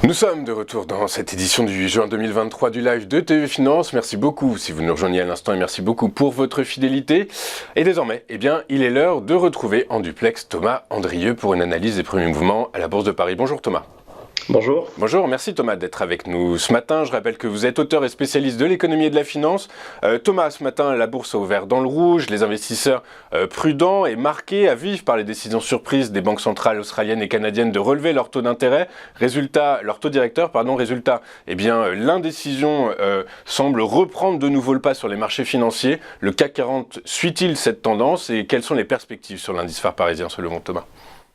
Nous sommes de retour dans cette édition du 8 juin 2023 du live de TV Finance. Merci beaucoup si vous nous rejoignez à l'instant et merci beaucoup pour votre fidélité. Et désormais, il est l'heure de retrouver en duplex Thomas Andrieux pour une analyse des premiers mouvements à la Bourse de Paris. Bonjour Thomas. Bonjour. Bonjour, merci Thomas d'être avec nous ce matin. Je rappelle que vous êtes auteur et spécialiste de l'économie et de la finance. Thomas, ce matin, la bourse a ouvert dans le rouge. Les investisseurs prudents et marqués à vif par les décisions surprises des banques centrales australiennes et canadiennes de relever leur taux d'intérêt. Leur taux directeur, résultat, l'indécision semble reprendre de nouveau le pas sur les marchés financiers. Le CAC 40 suit-il cette tendance et quelles sont les perspectives sur l'indice phare parisien selon vous, Thomas ?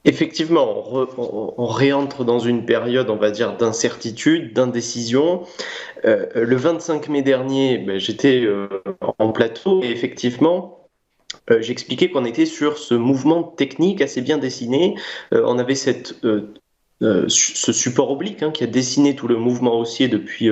Effectivement, on réentre dans une période, on va dire, d'incertitude, d'indécision. Le 25 mai dernier, j'étais en plateau et effectivement, j'expliquais qu'on était sur ce mouvement technique assez bien dessiné. On avait ce support oblique qui a dessiné tout le mouvement haussier depuis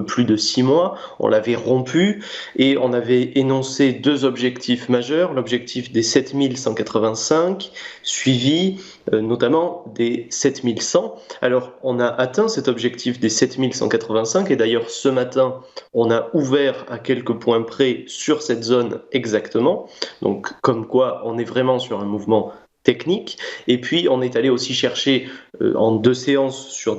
plus de 6 mois. On l'avait rompu et on avait énoncé deux objectifs majeurs, l'objectif des 7185 suivi notamment des 7100. Alors on a atteint cet objectif des 7185 et d'ailleurs ce matin on a ouvert à quelques points près sur cette zone exactement, donc comme quoi on est vraiment sur un mouvement technique. Et puis on est allé aussi chercher en deux séances sur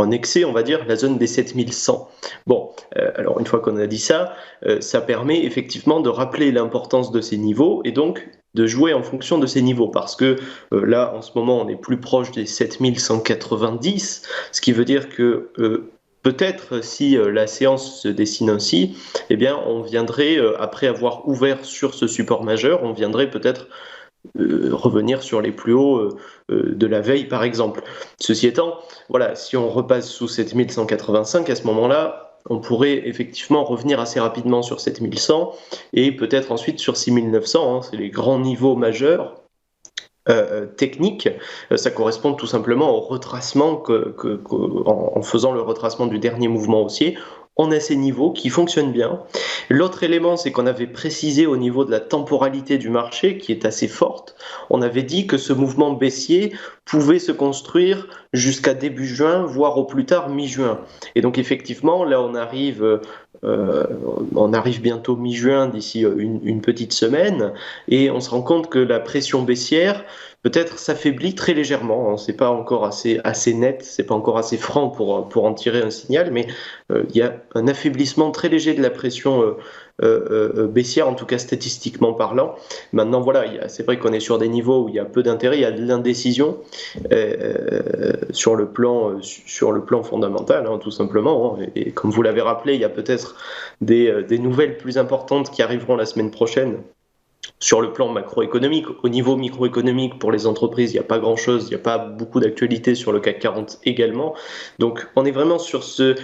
un excès, on va dire, la zone des 7100. Bon, alors une fois qu'on a dit ça, ça permet effectivement de rappeler l'importance de ces niveaux et donc de jouer en fonction de ces niveaux, parce que là en ce moment on est plus proche des 7190, ce qui veut dire que peut-être si la séance se dessine ainsi, on viendrait, après avoir ouvert sur ce support majeur, on viendrait peut-être revenir sur les plus hauts de la veille par exemple. Ceci étant, voilà, si on repasse sous 7185 à ce moment-là, on pourrait effectivement revenir assez rapidement sur 7100 et peut-être ensuite sur 6900, c'est les grands niveaux majeurs techniques. Ça correspond tout simplement au retracement en faisant le retracement du dernier mouvement haussier. On a ces niveaux qui fonctionnent bien. L'autre élément, c'est qu'on avait précisé au niveau de la temporalité du marché, qui est assez forte. On avait dit que ce mouvement baissier pouvait se construire jusqu'à début juin, voire au plus tard mi-juin. Et donc effectivement, là on arrive bientôt mi-juin, d'ici une petite semaine, et on se rend compte que la pression baissière peut-être s'affaiblit très légèrement. C'est pas encore assez net, c'est pas encore assez franc pour en tirer un signal, mais il y a un affaiblissement très léger de la pression baissière, en tout cas statistiquement parlant. Maintenant, voilà, c'est vrai qu'on est sur des niveaux où il y a peu d'intérêt, il y a de l'indécision sur le plan fondamental, tout simplement. Et comme vous l'avez rappelé, il y a peut-être des nouvelles plus importantes qui arriveront la semaine prochaine. Sur le plan macroéconomique, au niveau microéconomique, pour les entreprises, il n'y a pas grand-chose, il n'y a pas beaucoup d'actualité sur le CAC 40 également. Donc on est vraiment sur ce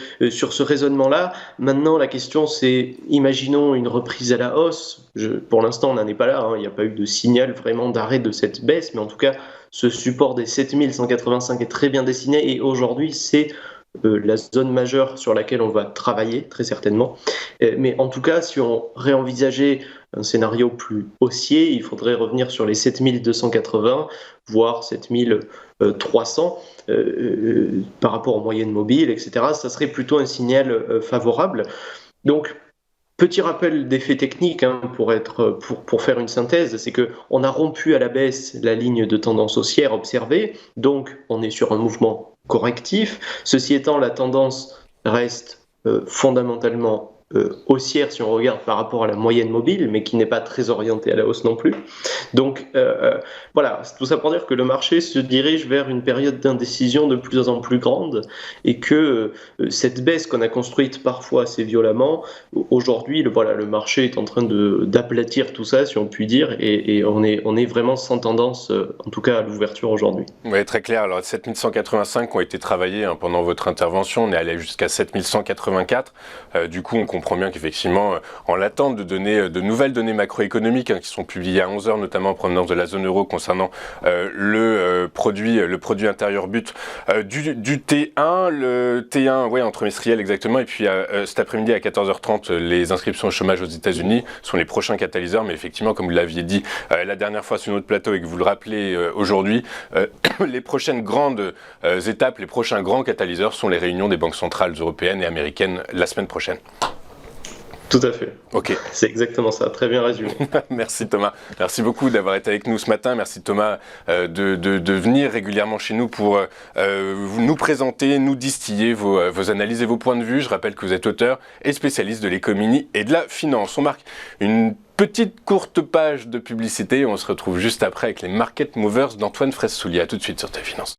raisonnement-là. Maintenant, la question c'est, imaginons une reprise à la hausse. Pour l'instant, on n'en est pas là, il n'y a pas eu de signal vraiment d'arrêt de cette baisse, mais en tout cas, ce support des 7185 est très bien dessiné et aujourd'hui, c'est la zone majeure sur laquelle on va travailler, très certainement. Mais en tout cas, si on réenvisageait un scénario plus haussier, il faudrait revenir sur les 7280, voire 7300 par rapport aux moyennes mobiles, etc. Ça serait plutôt un signal favorable. Donc, petit rappel d'effet technique pour faire une synthèse, c'est qu'on a rompu à la baisse la ligne de tendance haussière observée, donc on est sur un mouvement correctif. Ceci étant, la tendance reste fondamentalement haussière si on regarde par rapport à la moyenne mobile, mais qui n'est pas très orientée à la hausse non plus. Donc voilà, c'est tout ça pour dire que le marché se dirige vers une période d'indécision de plus en plus grande et que cette baisse qu'on a construite parfois assez violemment, aujourd'hui, le marché est en train d'aplatir tout ça, si on peut dire, et on est vraiment sans tendance, en tout cas à l'ouverture aujourd'hui. Oui, très clair. Alors, 7185 ont été travaillés pendant votre intervention. On est allé jusqu'à 7184. Du coup, on comprend comprend bien qu'effectivement, en l'attente de nouvelles données macroéconomiques qui sont publiées à 11 h, notamment en provenance de la zone euro concernant le produit intérieur brut du T1, le T1 en trimestriel exactement, et puis cet après-midi à 14h30, les inscriptions au chômage aux États-Unis sont les prochains catalyseurs, mais effectivement, comme vous l'aviez dit la dernière fois sur notre plateau et que vous le rappelez aujourd'hui, les prochaines grandes étapes, les prochains grands catalyseurs sont les réunions des banques centrales européennes et américaines la semaine prochaine. Tout à fait. Ok. C'est exactement ça, très bien résumé. Merci Thomas. Merci beaucoup d'avoir été avec nous ce matin. Merci Thomas de venir régulièrement chez nous pour nous présenter, nous distiller vos analyses et vos points de vue. Je rappelle que vous êtes auteur et spécialiste de l'économie et de la finance. On marque une petite courte page de publicité. On se retrouve juste après avec les Market Movers d'Antoine Fraisse-Soulier. À tout de suite sur TV Finance.